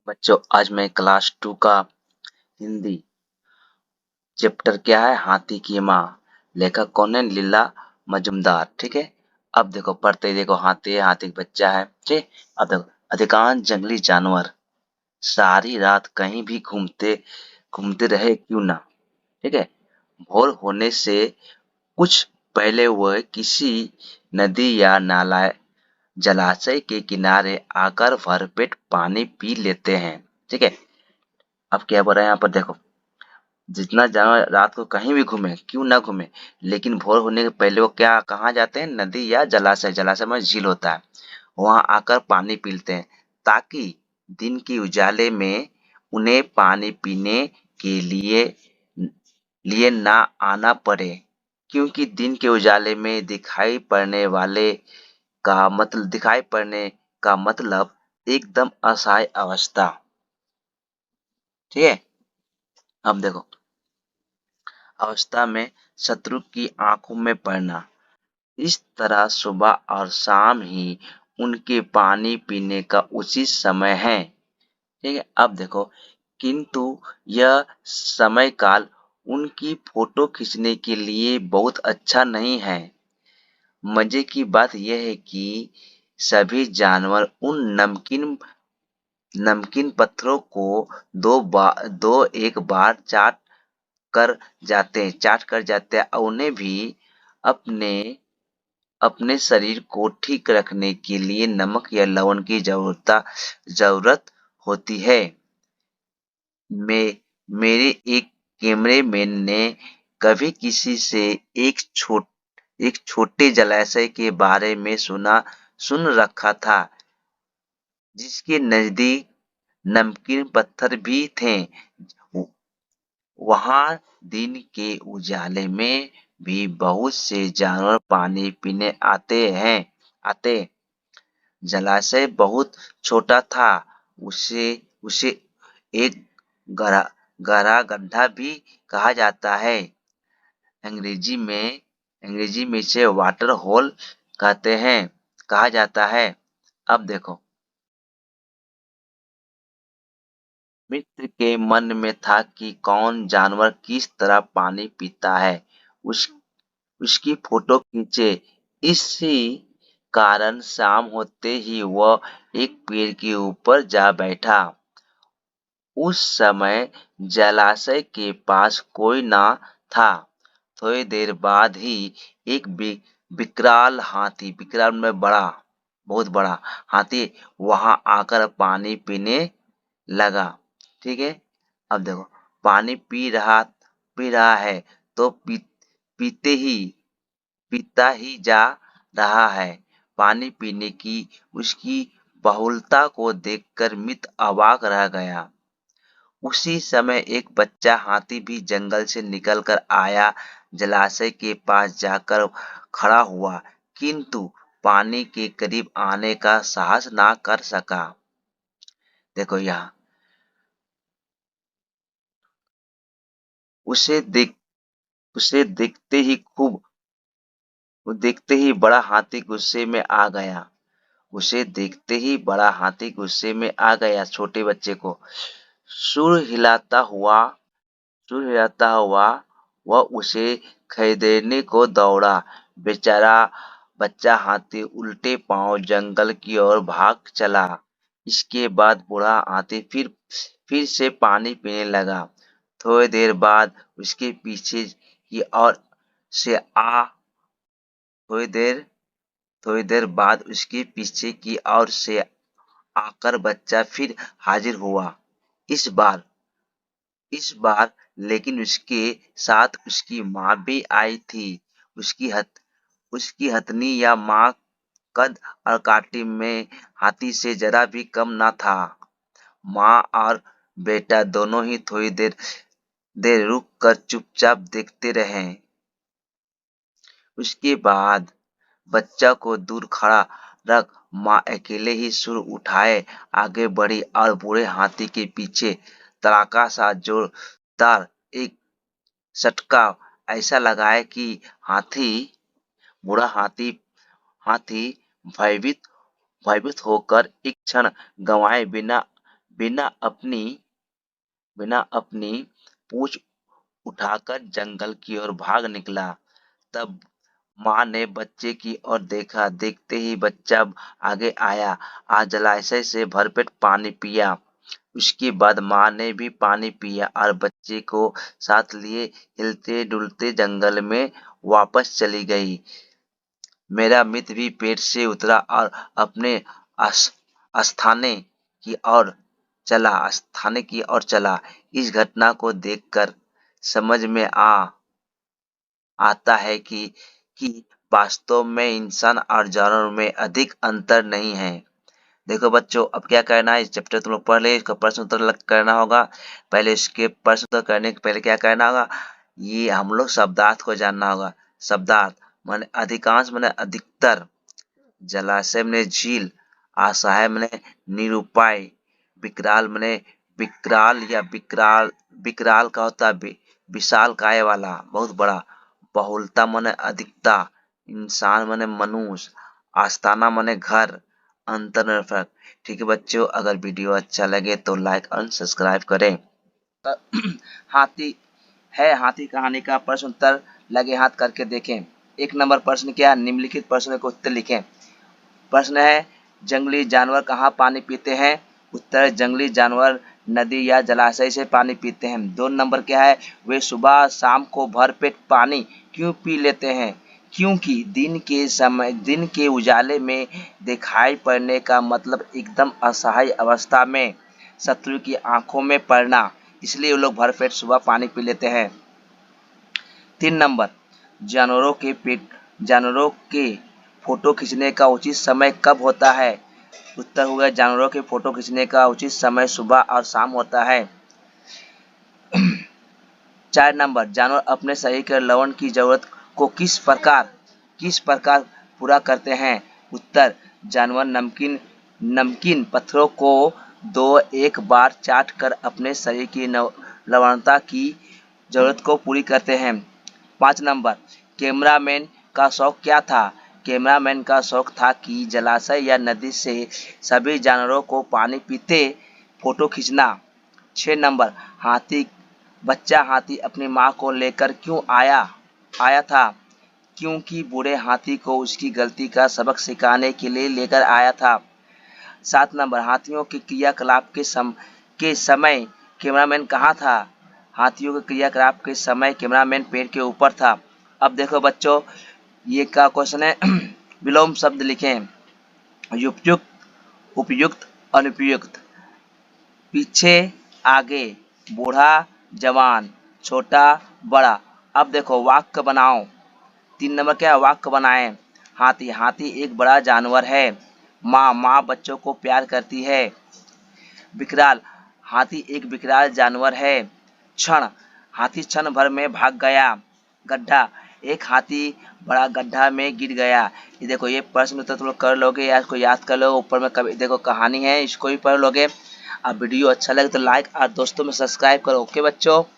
बच्चों, आज मैं क्लास 2 का हिंदी चैप्टर क्या है, हाथी की माँ। लेखक कौन है? लीला मजूमदार। ठीक है। अब देखो, पढ़ते ही देखो, हाथी है, हाथी का बच्चा है। ठीक। अब देखो, अधिकांश जंगली जानवर सारी रात कहीं भी घूमते घूमते रहे क्यों ना। ठीक है। भोर होने से कुछ पहले वह किसी नदी या नाला जलाशय के किनारे आकर भरपेट पानी पी लेते हैं। ठीक है। अब क्या बोल रहा है यहाँ पर? देखो, जितना जानवर रात को कहीं भी घूमे क्यों ना घूमे, लेकिन भोर होने के पहले वो क्या कहाँ जाते हैं? नदी या जलाशय। जलाशय में झील होता है, वहां आकर पानी पीते हैं, ताकि दिन के उजाले में उन्हें पानी पीने के लिए ना आना पड़े। क्योंकि दिन के उजाले में दिखाई पड़ने का मतलब एकदम असहाय अवस्था। ठीक है। अब देखो, अवस्था में शत्रु की आंखों में पड़ना। इस तरह सुबह और शाम ही उनके पानी पीने का उचित समय है। ठीक है। अब देखो, किंतु यह समय काल उनकी फोटो खींचने के लिए बहुत अच्छा नहीं है। मजे की बात यह है कि सभी जानवर उन नमकीन नमकीन पत्थरों को दो एक बार चाट कर जाते हैं, और उन्हें भी अपने अपने शरीर को ठीक रखने के लिए नमक या लवण की जरूरत होती है। मेरे एक कैमरेमैन ने कभी किसी से एक छोटे जलाशय के बारे में सुन रखा था, जिसके नजदीक नमकीन पत्थर भी थे। वहां दिन के उजाले में भी बहुत से जानवर पानी पीने आते। जलाशय बहुत छोटा था, उसे उसे एक गहरा गहरा गड्ढा भी कहा जाता है। अंग्रेजी में इसे वाटर होल कहा जाता है। अब देखो, मित्र के मन में था कि कौन जानवर किस तरह पानी पीता है, उस उसकी फोटो खींचे। इसी कारण शाम होते ही वह एक पेड़ के ऊपर जा बैठा। उस समय जलाशय के पास कोई न था। थोड़ी देर बाद ही एक विकराल में बहुत बड़ा हाथी वहां आकर पानी पीने लगा। ठीक है। अब देखो, पानी पी रहा है, तो पीते ही पीता ही जा रहा है। पानी पीने की उसकी बहुलता को देखकर मित्र अवाक रह गया। उसी समय एक बच्चा हाथी भी जंगल से निकलकर आया, जलाशय के पास जाकर खड़ा हुआ, किंतु पानी के करीब आने का साहस ना कर सका। देखो यहाँ, उसे देख उसे देखते ही बड़ा हाथी गुस्से में आ गया। उसे देखते ही बड़ा हाथी गुस्से में आ गया। छोटे बच्चे को सुर हिलाता हुआ वह उसे खदेड़ने को दौड़ा। बेचारा बच्चा हाथी उल्टे पांव जंगल की ओर भाग चला। इसके बाद बूढ़ा हाथी फिर से पानी पीने लगा। थोड़ी देर बाद उसके पीछे की ओर से आ थोड़ी देर थोड़ी देर बाद उसके पीछे की ओर से आकर बच्चा फिर हाजिर हुआ। इस बार इस बार लेकिन उसके साथ उसकी माँ भी आई थी। उसकी हथनी या माँ कद और काठी में हाथी से जरा भी कम न था। माँ और बेटा दोनों ही थोड़ी देर रुक कर चुपचाप देखते रहे। उसके बाद बच्चा को दूर खड़ा रख माँ अकेले ही सुर उठाए आगे बढ़ी और बूढ़े हाथी के पीछे तड़ाका सा जोरदार एक झटका ऐसा लगाया कि बूढ़ा हाथी भयभीत भयभीत होकर एक क्षण गंवाए बिना बिना अपनी बिना अपनी पूंछ उठाकर जंगल की ओर भाग निकला। तब माँ ने बच्चे की ओर देखा। देखते ही बच्चा आगे आया, आज जलाशय से भरपेट पानी पिया। उसके बाद माँ ने भी पानी पिया और बच्चे को साथ लिए हिलते डुलते जंगल में वापस चली गई। मेरा मित्र भी पेड़ से उतरा और अपने अस- आस्थाने की ओर चला। इस घटना को देखकर समझ में आता है कि वास्तव में इंसान और जानवर में अधिक अंतर नहीं है। देखो बच्चों, अब क्या करना है, इस चैप्टर तुम लोग पढ़ ले, इसका प्रश्न उत्तर करना होगा। पहले इसके प्रश्न उत्तर करने के पहले क्या करना होगा, ये हम लोग शब्दार्थ को जानना होगा। शब्दार्थ माने अधिकांश माने अधिकतर, जलाशय माने झील, असहाय माने निरुपाय, विकराल माने विकराल या विकराल का होता है विशाल काय वाला, बहुत बड़ा। बहुलता माने अधिकता, इंसान माने मनुष्य, आस्थाना माने घर, अंतर में फर्क। ठीक है बच्चों, अगर वीडियो अच्छा लगे तो लाइक और सब्सक्राइब करें। हाथी हाथी कहानी का प्रश्न उत्तर लगे हाथ करके देखें। 1 नंबर प्रश्न क्या, निम्नलिखित प्रश्न को उत्तर लिखें। प्रश्न है, जंगली जानवर कहाँ पानी पीते हैं? उत्तर, जंगली जानवर नदी या जलाशय से पानी पीते हैं। 2 नंबर क्या है, वे सुबह शाम को भरपेट पानी क्यों पी लेते हैं? क्योंकि दिन के उजाले में दिखाई पड़ने का मतलब एकदम असहाय अवस्था में शत्रु की आंखों में पड़ना, इसलिए वो लोग भरपेट सुबह पानी पी लेते हैं। 3 नंबर, जानवरों के फोटो खींचने का उचित समय कब होता है? उत्तर होगा, जानवरों के फोटो खींचने का उचित समय सुबह और शाम होता है। 4 नंबर, जानवर अपने शरीर के लवण की जरूरत को किस प्रकार पूरा करते हैं? उत्तर, जानवर नमकीन पत्थरों को 2-1 बार चाट कर अपने शरीर की लवणता की जरूरत को पूरी करते हैं। 5 नंबर, कैमरामैन का शौक क्या था? कैमरामैन का शौक था कि जलाशय या नदी से सभी जानवरों को पानी पीते फोटो खींचना। 6 नंबर, बच्चा हाथी अपनी माँ को लेकर क्यों आया था? क्योंकि बूढ़े हाथी को उसकी गलती का सबक सिखाने के लिए लेकर आया था। 7 नंबर, हाथियों के क्रियाकलाप के समय कैमरामैन कहाँ था? हाथियों के क्रियाकलाप के समय कैमरामैन पेड़ के ऊपर था। अब देखो बच्चों, ये का क्वेश्चन है, विलोम शब्द लिखें। उपयुक्त, अनुपयुक्त, पीछे आगे, बूढ़ा जवान, छोटा बड़ा। अब देखो वाक्य बनाओ। 3 नंबर क्या है, वाक्य बनाएं। हाथी एक बड़ा जानवर है। माँ बच्चों को प्यार करती है। विकराल, हाथी एक विकराल जानवर है। हाथी क्षण भर में भाग गया। गड्ढा, एक हाथी बड़ा गड्ढा में गिर गया। ये देखो, ये प्रश्न उत्तर तुम लोग कर लोगे या इसको याद कर लो। ऊपर में कभी देखो कहानी है, इसको भी पढ़ लोगे। अब वीडियो अच्छा लगे तो लाइक और दोस्तों में सब्सक्राइब करो। ओके बच्चों।